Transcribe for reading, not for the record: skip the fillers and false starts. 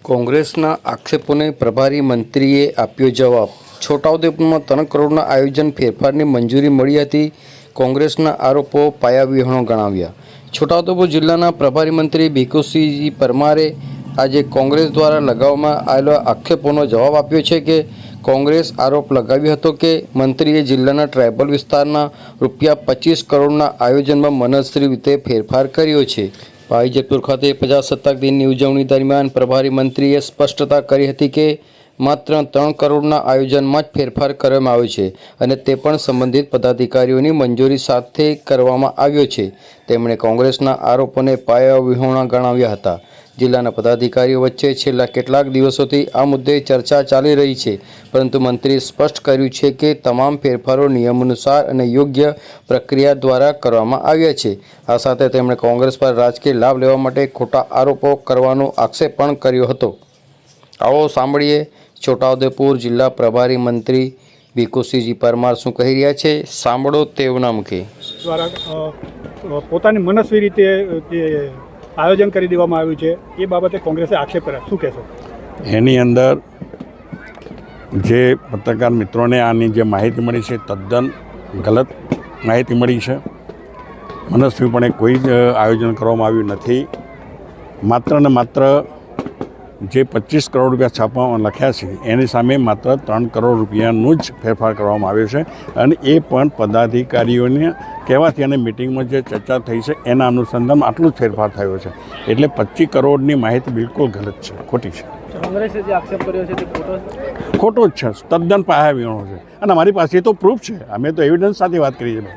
કોંગ્રેસના આક્ષેપોને પ્રભારી મંત્રીએ આપ્યો જવાબ। છોટાઉદેપુરમાં 3 કરોડના આયોજન ફેરફારની મંજૂરી મળી હતી। કોંગ્રેસના આરોપો પાયાવિહોણા ગણાવ્યા। છોટાઉદેપુર જિલ્લાના પ્રભારી મંત્રી ભીખુસિંહ પરમારે આજે કોંગ્રેસ દ્વારા લગાવવામાં આવેલા આક્ષેપોનો જવાબ આપ્યો છે કે કોંગ્રેસ આરોપ લગાવ્યો હતો કે મંત્રીએ જિલ્લાના ટ્રાયબલ વિસ્તારના ₹25 કરોડના આયોજનમાં મનસ્વી રીતે ફેરફાર કર્યો છે। ભાઈ જેતપુર ખાતે પ્રજાસત્તાક દિનની ઉજવણી દરમિયાન પ્રભારી મંત્રીએ સ્પષ્ટતા કરી હતી કે માત્ર 3 કરોડના આયોજનમાં જ ફેરફાર કરવામાં આવ્યો છે અને તે પણ સંબંધિત પદાધિકારીઓની મંજૂરી સાથે કરવામાં આવ્યો છે। તેમણે કોંગ્રેસના આરોપોને પાયાવિહોણા ગણાવ્યા હતા। જિલ્લાના પદાધિકારીઓ વચ્ચે છેલ્લા કેટલાક દિવસોથી આ મુદ્દે ચર્ચા ચાલી રહી છે, પરંતુ મંત્રીએ સ્પષ્ટ કર્યું છે કે તમામ ફેરફારો નિયમાનુસાર અને યોગ્ય પ્રક્રિયા દ્વારા કરવામાં આવ્યા છે। આ સાથે તેમણે કોંગ્રેસ પર રાજકીય લાભ લેવા માટે ખોટા આરોપો કરવાનો આક્ષેપ પણ કર્યો હતો। આવો સાંભળીએ છોટાઉદેપુર જિલ્લા પ્રભારી મંત્રી ભીખુસિંહ પરમાર શું કહી રહ્યા છે, સાંભળો તેઓના મુખે। દ્વારા પોતાની મનસ્વી રીતે જે આયોજન કરી દેવામાં આવ્યું છે એ બાબતે કોંગ્રેસે આક્ષેપ કર્યા, શું કહેશો? એની અંદર જે પત્રકાર મિત્રોને આની જે માહિતી મળી છે તદ્દન ગલત માહિતી મળી છે। મનસ્વીપણે કોઈ જ આયોજન કરવામાં આવ્યું નથી। માત્ર ને માત્ર જે 25 કરોડ રૂપિયા છાપવામાં લખ્યા છે એની સામે માત્ર 3 કરોડ રૂપિયાનું જ ફેરફાર કરવામાં આવ્યો છે અને એ પણ પદાધિકારીઓને કહેવાથી અને મિટિંગમાં જે ચર્ચા થઈ છે એના અનુસંધાનમાં આટલું જ ફેરફાર થયો છે। એટલે 25 કરોડની માહિતી બિલકુલ ગલત છે, ખોટી છે। કોંગ્રેસે જે આક્ષેપ કર્યો છે તે ખોટો જ છે, તદ્દન પાયાવિહોણો છે અને અમારી પાસે તો પ્રૂફ છે, અમે તો એવિડન્સ સાથે વાત કરીએ છીએ।